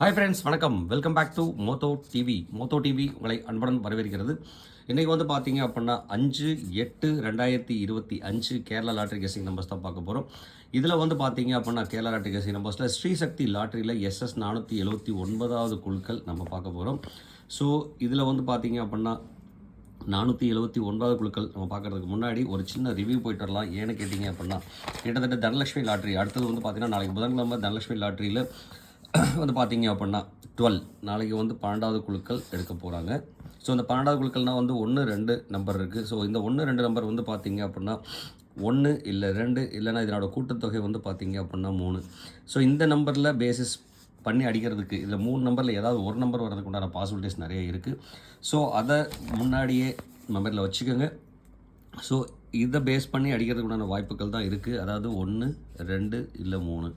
Hi friends, வணக்கம். Welcome back to Moto TV. Moto TV உங்களை அன்புடன் வரவேற்கிறது. இன்றைக்கி வந்து பார்த்தீங்க அப்படின்னா 5/8/2025 கேரளா லாட்ரி கெஸிங் நம்பர்ஸ் தான் பார்க்க போகிறோம். இதில் வந்து பார்த்தீங்க அப்படின்னா கேரளா லாட்ரி கெஸிங் நம்பர்ஸில் ஸ்ரீசக்தி லாட்ரியில் SS 479வது குழுக்கள் நம்ம பார்க்க போகிறோம். ஸோ இதில் வந்து பார்த்தீங்க அப்படின்னா 479வது குழுக்கள் நம்ம பார்க்குறதுக்கு முன்னாடி ஒரு சின்ன ரிவ்யூ போயிட்டு வரலாம். ஏன்னு கேட்டிங்க அப்படின்னா கிட்டத்தட்ட தனலட்சுமி லாட்ரி அடுத்தது வந்து பார்த்திங்கன்னா நாளைக்கு புதன்கிழமை தனலட்சுமி லாட்ரியில் வந்து பார்த்தீங்க அப்படின்னா 12 நாளைக்கு வந்து 12வது குழுக்கள் எடுக்க போகிறாங்க. ஸோ இந்த 12வது குழுக்கள்னால் வந்து 1, 2 நம்பர் இருக்குது. ஸோ இந்த 1, 2 நம்பர் வந்து பார்த்தீங்க அப்படின்னா 1 இல்லை 2 இல்லைனா இதனோட கூட்டுத்தொகை வந்து பார்த்தீங்க அப்படின்னா 3. ஸோ இந்த நம்பரில் பேசிஸ் பண்ணி அடிக்கிறதுக்கு இதில் 3 நம்பரில் ஏதாவது ஒரு நம்பர் வர்றதுக்கு உண்டான பாசிபிலிட்டிஸ் நிறைய இருக்குது. ஸோ அதை முன்னாடியே மெமரியில் வச்சுக்கோங்க. ஸோ இதை பேஸ் பண்ணி அடிக்கிறதுக்கு உண்டான வாய்ப்புகள் தான் இருக்குது. அதாவது 1, 2 இல்லை 3.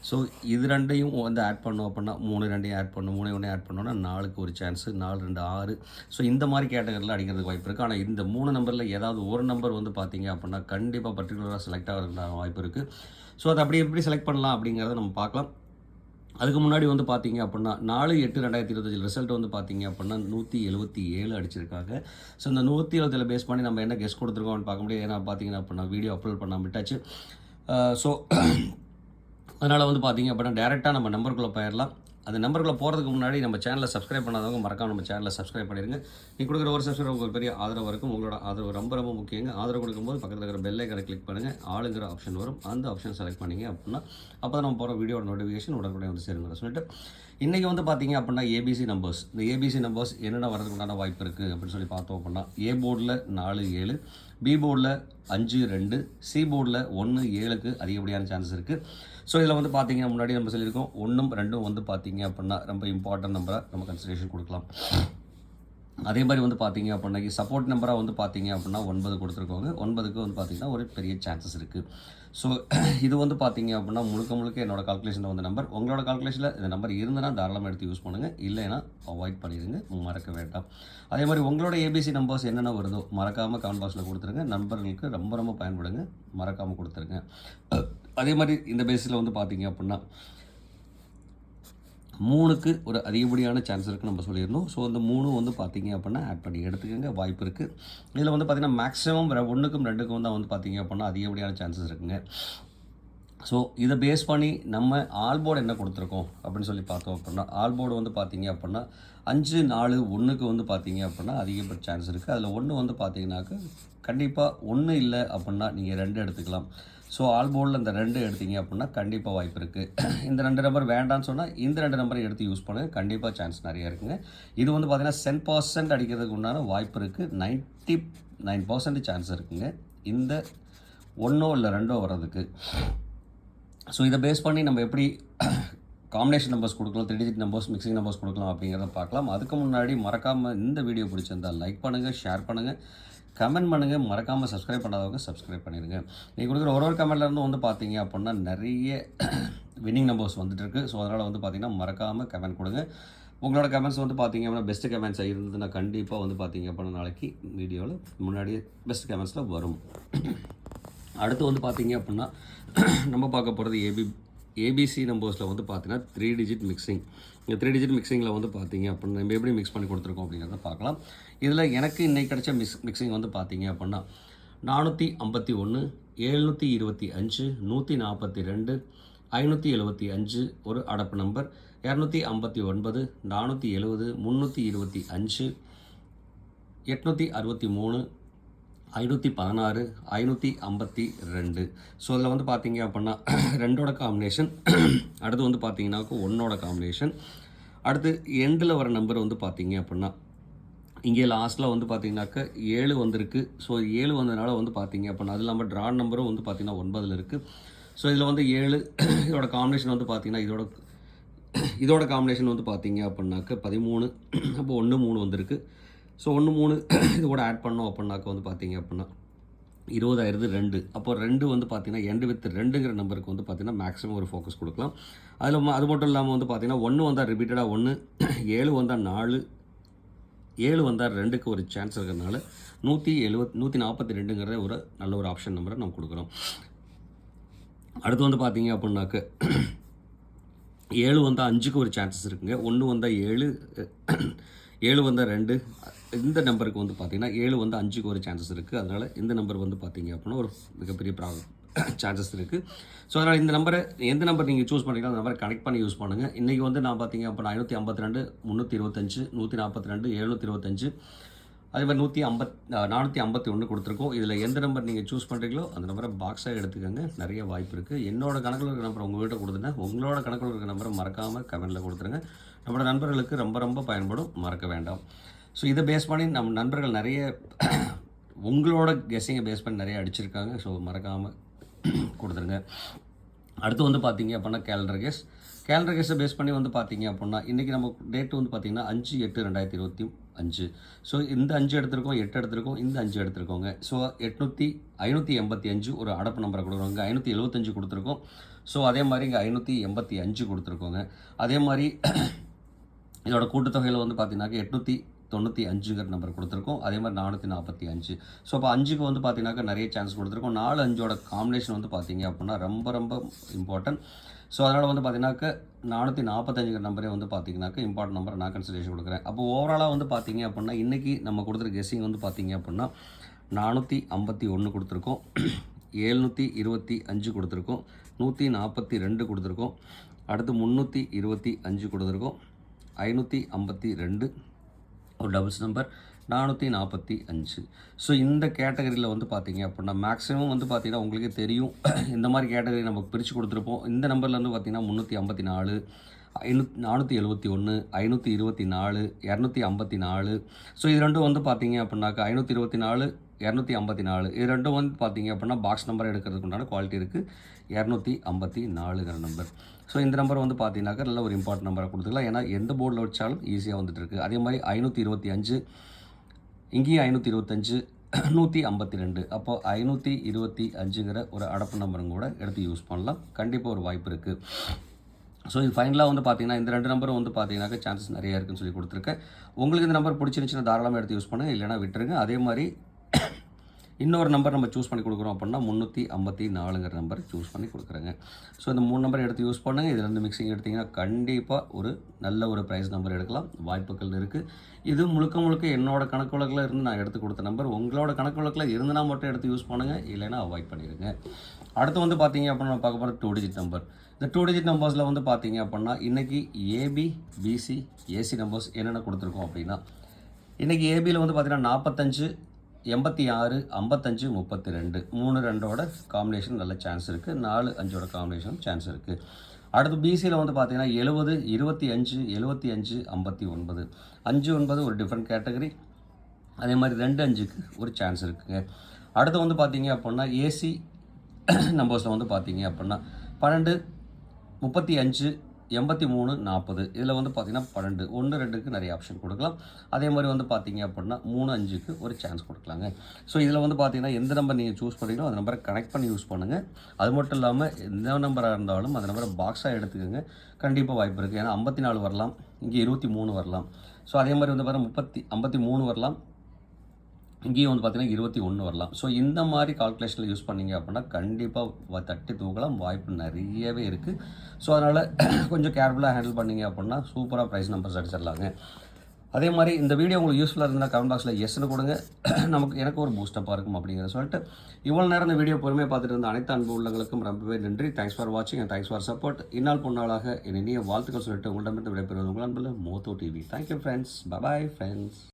ஸோ இது ரெண்டையும் வந்து ஆட் பண்ணோம் அப்படின்னா 3 2 ஆட் பண்ணணும், 3 1 ஆட் பண்ணோன்னா 4க்கு ஒரு சான்ஸு, 4 2 6. ஸோ இந்த மாதிரி கேட்டகரியில் அடிக்கிறதுக்கு வாய்ப்பு இருக்குது. ஆனால் இந்த 3 நம்பரில் ஏதாவது ஒரு நம்பர் வந்து பார்த்தீங்க அப்படின்னா கண்டிப்பாக பர்டிகுலராக செலக்ட் ஆகிறதுக்கான வாய்ப்பு இருக்குது. ஸோ அதை அப்படி எப்படி செலக்ட் பண்ணலாம் அப்படிங்கிறத நம்ம பார்க்கலாம். அதுக்கு முன்னாடி வந்து பார்த்தீங்க அப்படின்னா 4/8/2025 ரிசல்ட் வந்து பார்த்தீங்க அப்படின்னா 177 அடிச்சிருக்காங்க. ஸோ இந்த 177 பேஸ் பண்ணி நம்ம என்ன கெஸ் கொடுத்துருக்கோம்னு பார்க்க முடியாது. ஏன்னா பார்த்தீங்கன்னா அப்படின்னா வீடியோ அப்லோட் பண்ணாமல் விட்டாச்சு. ஸோ அதனால் வந்து பார்த்தீங்க அப்படின்னா டேரெக்டாக நம்ம நம்பருக்குள்ளே போயிடலாம். அந்த நம்பருக்குள்ளே போகிறதுக்கு முன்னாடி நம்ம சேனலை சப்ஸ்கிரைப் பண்ணாதவங்க மறக்காம நம்ம சேனலை சப்ஸ்கிரைப் பண்ணிடுங்க. நீங்கள் கொடுக்குற ஒரு சப்ஸ்கிரைப் உங்களுக்கு பெரிய ஆதரவு இருக்கும். உங்களோட ஆதரவு ரொம்ப ரொம்ப முக்கியங்க. ஆதரவு கொடுக்கும்போது பக்கத்தில் இருக்கிற பெல் ஐக்கனை கிளிக் பண்ணுங்கள். ஆளுங்கிற ஆப்ஷன் வரும். அந்த ஆப்ஷன் செலக்ட் பண்ணிங்க அப்படின்னா அப்போ தான் நம்ம போகிற வீடியோட நோட்டிஃபிகேஷன் உடனுக்குடைய வந்து சேருங்கிற சொல்லிட்டு இன்றைக்கி வந்து பார்த்தீங்க அப்படின்னா ஏபிசி நம்பர்ஸ். இந்த ஏபிசி நம்பர்ஸ் என்னென்ன வரதுக்கு உண்டான வாய்ப்பு இருக்குது அப்படின்னு சொல்லி பார்த்தோம் அப்படின்னா ஏ போர்டில் 4 7, பி போர்டில் 5 2, சி போர்டில் 1 7க்கு அதிகப்படியான சான்சஸ் இருக்குது. ஸோ இதில் வந்து பார்த்தீங்கன்னா முன்னாடி நம்ம சொல்லியிருக்கோம் 1 2 வந்து பார்த்தீங்க அப்படின்னா ரொம்ப இம்பார்ட்டன்ட் நம்பராக நம்ம கன்சிடரேஷன் கொடுக்கலாம். அதே மாதிரி வந்து பார்த்தீங்க அப்படின்னா சப்போர்ட் நம்பராக வந்து பார்த்தீங்க அப்படின்னா 9 கொடுத்துருக்கோங்க. 9க்கு வந்து பார்த்தீங்கன்னா ஒரு பெரிய சான்சஸ் இருக்குது. ஸோ இது வந்து பார்த்தீங்க அப்படின்னா முழுக்க என்னோடய கால்குலேஷனில் வந்த நம்பர். உங்களோட கால்குலேஷனில் இந்த நம்பர் இருந்ததுன்னா தாராளமாக எடுத்து யூஸ் பண்ணுங்கள். இல்லைன்னா அவாய்ட் பண்ணிடுங்க, மறக்க வேண்டாம். அதே மாதிரி உங்களோட ஏபிசி நம்பர்ஸ் என்னென்ன வருதோ மறக்காமல் கமெண்ட் பாக்ஸில் கொடுத்துருங்க. நண்பர்களுக்கு ரொம்ப ரொம்ப பயன்படுங்க, மறக்காமல் கொடுத்துருங்க. அதே மாதிரி இந்த பேஸில் வந்து பார்த்தீங்க அப்படின்னா 3க்கு ஒரு அதிகப்படியான சான்ஸ் இருக்குன்னு நம்ம சொல்லியிருந்தோம். ஸோ அந்த 3 வந்து பார்த்தீங்க அப்படின்னா ஆட் பண்ணி எடுத்துக்கோங்க, வாய்ப்பு இருக்குது. இதில் வந்து பார்த்திங்கன்னா மேக்ஸிமம் 1க்கும் 2க்கும் தான் வந்து பார்த்தீங்க அப்படின்னா அதிகப்படியான சான்சஸ் இருக்குங்க. ஸோ இதை பேஸ் பண்ணி நம்ம ஆல் போர்டு என்ன கொடுத்துருக்கோம் அப்படின்னு சொல்லி பார்த்தோம் அப்படின்னா ஆல் போர்டு வந்து பார்த்தீங்க அப்படின்னா 5 4 1க்கு வந்து பார்த்தீங்க அப்படின்னா அதிகப்பட்ட சான்ஸ் இருக்குது. அதில் 1 வந்து பார்த்தீங்கன்னாக்க கண்டிப்பாக 1 இல்லை அப்படின்னா நீங்கள் 2 எடுத்துக்கலாம். ஸோ ஆல் போர்டில் இந்த 2 எடுத்தீங்க அப்படின்னா கண்டிப்பாக வாய்ப்பு இருக்குது. இந்த 2 நம்பர் வேண்டான்னு சொன்னால் இந்த 2 நம்பரை எடுத்து யூஸ் பண்ணுங்கள், கண்டிப்பாக சான்ஸ் நிறையா இருக்குங்க. இது வந்து பார்த்திங்கன்னா 10% அடிக்கிறதுக்கு உண்டான வாய்ப்பு இருக்குது. 99% சான்ஸ் இருக்குங்க இந்த 1 இல்லை 2 வர்றதுக்கு. ஸோ இதை பேஸ் பண்ணி நம்ம எப்படி காம்பினேஷன் நம்பர்ஸ் கொடுக்கலாம், 3 டிஜிட் நம்பர்ஸ், மிக்சிங் நம்பர்ஸ் கொடுக்கலாம் அப்படிங்கிறத பார்க்கலாம். அதுக்கு முன்னாடி மறக்காமல் இந்த வீடியோ பிடிச்சிருந்தால் லைக் பண்ணுங்கள், ஷேர் பண்ணுங்கள், கமெண்ட் பண்ணுங்கள். மறக்காமல் சப்ஸ்கிரைப் பண்ணாதவங்க சப்ஸ்கிரைப் பண்ணிடுங்க. நீங்கள் கொடுக்குற ஒரு கமெண்ட்லேருந்து வந்து பார்த்தீங்க அப்படின்னா நிறைய வின்னிங் நம்பர்ஸ் வந்துட்டுருக்கு. ஸோ அதனால் வந்து பார்த்திங்கன்னா மறக்காமல் கமெண்ட் கொடுங்க. உங்களோட கமெண்ட்ஸ் வந்து பார்த்தீங்க அப்படின்னா பெஸ்ட்டு கமெண்ட்ஸ் இருந்ததுன்னா கண்டிப்பாக வந்து பார்த்தீங்க அப்படின்னா நாளைக்கு வீடியோவில் முன்னாடியே பெஸ்ட் கமெண்ட்ஸில் வரும். அடுத்து வந்து பார்த்தீங்க அப்படின்னா நம்ம பார்க்க போகிறது ஏபிசி நம்பர்ஸில் வந்து பார்த்தீங்கன்னா 3 டிஜிட் மிக்சிங். இந்த 3 டிஜிட் மிக்சிங்கில் வந்து பார்த்தீங்க அப்படின்னா நம்ம எப்படி மிக்ஸ் பண்ணி கொடுத்துருக்கோம் அப்படிங்கிறத பார்க்கலாம். இதில் எனக்கு இன்றைக்கி கிடைச்ச மிக்சிங் வந்து பார்த்தீங்க அப்படின்னா 451, 725, 142, 575 ஒரு அடப்பு நம்பர், 259, 470, 325, 863, 516, 552. ஸோ அதில் வந்து பார்த்தீங்க அப்படின்னா 2ஓட காம்பினேஷன், அடுத்து வந்து பார்த்தீங்கன்னாக்கா 1ஓட காம்பினேஷன், அடுத்து எண்டில் வர நம்பர் வந்து பார்த்தீங்க அப்படின்னா இங்கே லாஸ்ட்டில் வந்து பார்த்தீங்கன்னாக்கா 7 வந்திருக்கு. ஸோ 7 வந்ததுனால வந்து பார்த்தீங்க அப்படின்னா அது இல்லாமல் ட்ரா நம்பரும் வந்து பார்த்தீங்கன்னா 9 இருக்குது. ஸோ இதில் வந்து 7 இதோட காம்பினேஷன் வந்து பார்த்தீங்கன்னா இதோட காம்பினேஷன் வந்து பார்த்தீங்க அப்படின்னாக்கா 13. அப்போ 1 3 வந்திருக்கு. ஸோ 1 3 இது கூட ஆட் பண்ணோம் அப்படின்னாக்க வந்து பார்த்தீங்க அப்படின்னா 20 ஆயிடுது 2. அப்போ 2 வந்து பார்த்தீங்கன்னா எண்டு வித் 2ங்கிற நம்பருக்கு வந்து பார்த்தீங்கன்னா மேக்ஸிமம் ஒரு ஃபோக்கஸ் கொடுக்கலாம். அதில் அது மட்டும் இல்லாமல் வந்து பார்த்தீங்கன்னா 1 வந்தால் ரிப்பீட்டடாக 1, 7 வந்தால் 4, 7 வந்தால் 2க்கு ஒரு சான்ஸ் இருக்கிறதுனால 142ங்கிற ஒரு நல்ல ஒரு ஆப்ஷன் நம்பரை நம்ம கொடுக்குறோம். அடுத்து வந்து பார்த்தீங்க அப்படின்னாக்க 7 வந்தால் 5க்கு ஒரு சான்சஸ் இருக்குங்க. 1 வந்தால் 7, 7 வந்தால் 2. இந்த நம்பருக்கு வந்து பார்த்தீங்கன்னா 7 வந்து 5க்கு ஒரு சான்சஸ் இருக்குது. அதனால் இந்த நம்பர் வந்து பார்த்தீங்க அப்படின்னா ஒரு மிகப்பெரிய சான்சஸ் இருக்குது. ஸோ அதனால் இந்த நம்பரை எந்த நம்பர் நீங்கள் சூஸ் பண்ணுறீங்களோ அந்த நம்பரை கனெக்ட் பண்ணி யூஸ் பண்ணுங்கள். இன்றைக்கி வந்து நான் பார்த்தீங்க அப்படின்னா 552, 325, 142, 725, அதே மாதிரி 451 கொடுத்துருக்கோம். இதில் எந்த நம்பர் நீங்கள் சூஸ் பண்ணுறீங்களோ அந்த நம்பரை பாக்ஸாக எடுத்துக்கோங்க. நிறைய வாய்ப்பு இருக்குது. என்னோட கணக்கில் இருக்கிற நம்பர் உங்கள் வீட்டை கொடுத்துட்டேன். உங்களோட கணக்கில் இருக்கிற நம்பரை மறக்காமல் கமெண்ட்டில் கொடுத்துருங்க. நம்மளோட நண்பர்களுக்கு ரொம்ப ரொம்ப பயன்படும், மறக்க வேண்டாம். ஸோ இதை பேஸ் பண்ணி நம்ம நண்பர்கள் நிறைய உங்களோட கெஸ்ஸிங்கை பேஸ் பண்ணி நிறைய அடிச்சிருக்காங்க. ஸோ மறக்காமல் கொடுத்துருங்க. அடுத்து வந்து பார்த்தீங்க அப்படின்னா கேலண்டர் கேஸை பேஸ் பண்ணி வந்து பார்த்தீங்க அப்படின்னா இன்றைக்கி நம்ம டேட்டு வந்து பார்த்திங்கன்னா 5/8/2025. ஸோ இந்த 5 எடுத்திருக்கோம், 8 எடுத்திருக்கோம், இந்த 5 எடுத்திருக்கோங்க. ஸோ 585 ஒரு அடப்பு நம்பரை கொடுக்குறோங்க. 575 கொடுத்துருக்கோம். ஸோ அதே மாதிரி இங்கே 585 கொடுத்துருக்கோங்க. அதே மாதிரி இதோட கூட்டுத்தொகையில் வந்து பார்த்தீங்கன்னாக்கா 895ங்கிற நம்பர் கொடுத்துருக்கோம். அதே மாதிரி 445. ஸோ அப்போ 5க்கு வந்து பார்த்தீங்கன்னாக்கா நிறைய சான்ஸ் கொடுத்துருக்கோம். 4, 5ஓட காம்பினேஷன் வந்து பார்த்தீங்க அப்படின்னா ரொம்ப ரொம்ப இம்பார்ட்டன்ட். ஸோ அதனால் வந்து பார்த்தீங்கன்னாக்கா 445ங்கிற நம்பரே வந்து பார்த்தீங்கன்னாக்கா இம்பார்ட்டன்ட் நம்பரை நான் கன்சிடரேஷன் கொடுக்குறேன். அப்போ ஓவராலாக வந்து பார்த்தீங்க அப்படின்னா இன்றைக்கி நம்ம கொடுத்துருக்க கெஸ்ஸிங் வந்து பார்த்தீங்க அப்படின்னா 451 கொடுத்துருக்கோம், 725 கொடுத்துருக்கோம், 142 கொடுத்துருக்கோம், அடுத்து 325 கொடுத்துருக்கோம், 552 ஒரு டபுள்ஸ் நம்பர் 445. ஸோ இந்த கேட்டகரியில் வந்து பார்த்தீங்க அப்படின்னா மேக்ஸிமம் வந்து பார்த்தீங்கன்னா உங்களுக்கே தெரியும், இந்த மாதிரி கேட்டகரி நம்ம பிரித்து கொடுத்துருப்போம். இந்த நம்பரில் வந்து பார்த்தீங்கன்னா 354, 471, 524, 254. ஸோ இது ரெண்டும் வந்து பார்த்தீங்க அப்படின்னாக்கா 524, 254 இது ரெண்டும் வந்து பார்த்தீங்க அப்படின்னா பாக்ஸ் நம்பர் எடுக்கிறதுக்கு உண்டான குவாலிட்டி இருக்குது. 254ங்கிற நம்பர். ஸோ இந்த நம்பர் வந்து பார்த்தீங்கன்னாக்கா நல்ல ஒரு இம்பார்ட்டன்ட் நம்பரை கொடுத்துக்கலாம். ஏன்னா எந்த போர்டில் வச்சாலும் ஈஸியாக வந்துட்டு இருக்குது. அதே மாதிரி 525, இங்கேயும் 525, 152. அப்போ 525ங்கிற ஒரு அடப்பு நம்பரும் கூட எடுத்து யூஸ் பண்ணலாம். கண்டிப்பாக ஒரு வாய்ப்பு இருக்குது. ஸோ இது ஃபைனலாக வந்து பார்த்தீங்கன்னா இந்த 2 நம்பரும் வந்து பார்த்தீங்கன்னாக்கா சான்சஸ் நிறையா இருக்குன்னு சொல்லி கொடுத்துருக்கேன். உங்களுக்கு இந்த நம்பர் பிடிச்சிருந்துச்சுன்னா தாராளமாக எடுத்து யூஸ் பண்ணுங்கள், இல்லைனா விட்டுருங்க. அதே மாதிரி இன்னொரு நம்பர் நம்ம சூஸ் பண்ணி கொடுக்குறோம் அப்படின்னா 354ங்கிற நம்பர் சூஸ் பண்ணி கொடுக்குறேங்க. ஸோ இந்த 3 நம்பர் எடுத்து யூஸ் பண்ணுங்கள். இதில் இருந்து மிக்சிங் எடுத்திங்கன்னா கண்டிப்பாக ஒரு நல்ல ஒரு ப்ரைஸ் நம்பர் எடுக்கலாம், வாய்ப்புகள் இருக்குது. இது முழுக்க என்னோட கணக்கு வழக்கில் இருந்து நான் எடுத்து கொடுத்த நம்பர். உங்களோட கணக்கு வழக்கில் இருந்துனா மட்டும் எடுத்து யூஸ் பண்ணுங்கள், இல்லைனா அவாய்ட் பண்ணிடுங்க. அடுத்து வந்து பார்த்தீங்க அப்படின்னா நம்ம பார்க்க போகிற 2 டிஜிட் நம்பர். இந்த 2 டிஜிட் நம்பர்ஸில் வந்து பார்த்தீங்க அப்படின்னா இன்றைக்கி ஏபி, பிசி, ஏசி நம்பர்ஸ் என்னென்ன கொடுத்துருக்கோம் அப்படின்னா இன்றைக்கி ஏபியில் வந்து பார்த்தீங்கன்னா 45, 86, 55, 32 3-2ஓட காம்பினேஷன் நல்ல சான்ஸ் இருக்குது. 4-5ஓட காம்பினேஷன் சான்ஸ் இருக்குது. அடுத்து பிசியில் வந்து பார்த்தீங்கன்னா 70, 25, 75, 59 5-9 ஒரு டிஃப்ரெண்ட் கேட்டகரி. அதே மாதிரி 2-5க்கு ஒரு சான்ஸ் இருக்குங்க. அடுத்து வந்து பார்த்தீங்க அப்படின்னா ஏசி நம்பர்ஸில் வந்து பார்த்தீங்க அப்படின்னா 12, 35, 83, 40 இதில் வந்து பார்த்தீங்கன்னா 12, 1-2க்கு நிறைய ஆப்ஷன் கொடுக்கலாம். அதே மாதிரி வந்து பார்த்தீங்க அப்படின்னா 3-5க்கு ஒரு சான்ஸ் கொடுக்கலாங்க. ஸோ இதில் வந்து பார்த்தீங்கன்னா எந்த நம்பர் நீங்கள் சூஸ் பண்ணுறீங்களோ அந்த நம்பரை கனெக்ட் பண்ணி யூஸ் பண்ணுங்கள். அது மட்டும் இல்லாமல் எந்த நம்பராக இருந்தாலும் அந்த நம்பரை பாக்ஸாக எடுத்துக்கோங்க. கண்டிப்பாக வாய்ப்பு இருக்குது. ஏன்னா 54 வரலாம், இங்கே 23 வரலாம். ஸோ அதே மாதிரி வந்து பார்த்தீங்கன்னா 53 வரலாம், இங்கேயும் வந்து பார்த்தீங்கன்னா 21 வரலாம். ஸோ இந்த மாதிரி கால்குலேஷனில் யூஸ் பண்ணிங்க அப்படின்னா கண்டிப்பாக தட்டி தூக்கலாம், வாய்ப்பு நிறையவே இருக்குது. ஸோ அதனால் கொஞ்சம் கேர்ஃபுல்லாக ஹேண்டில் பண்ணிங்க அப்படின்னா சூப்பராக ப்ரைஸ் நம்பர்ஸ் அடிச்சிடலாங்க. அதே மாதிரி இந்த வீடியோ உங்களுக்கு யூஸ்ஃபுல்லாக இருந்தால் கமெண்ட் பாக்ஸில் எஸ்ன்னு கொடுங்க, எனக்கு ஒரு பூஸ்டப்பாக இருக்கும் அப்படிங்கிறத சொல்லிட்டு இவ்வளோ நேரம் இந்த வீடியோ பொறுமையாக பார்த்துட்டு இருந்த அனைத்து அன்பு உள்ளங்களுக்கும் ரொம்பவே நன்றி. தேங்க்ஸ் ஃபார் வாட்சிங் அண்ட் தேங்க்ஸ் ஃபார் சப்போர்ட். இந்நாள் பொன்னாளாக என் இனிய வாழ்த்துக்கள் சொல்லிட்டு உங்களிடமிருந்து விடைபெறுவது உங்கள் அன்பில் மோத்தோ TV. Thank you friends. Bye friends.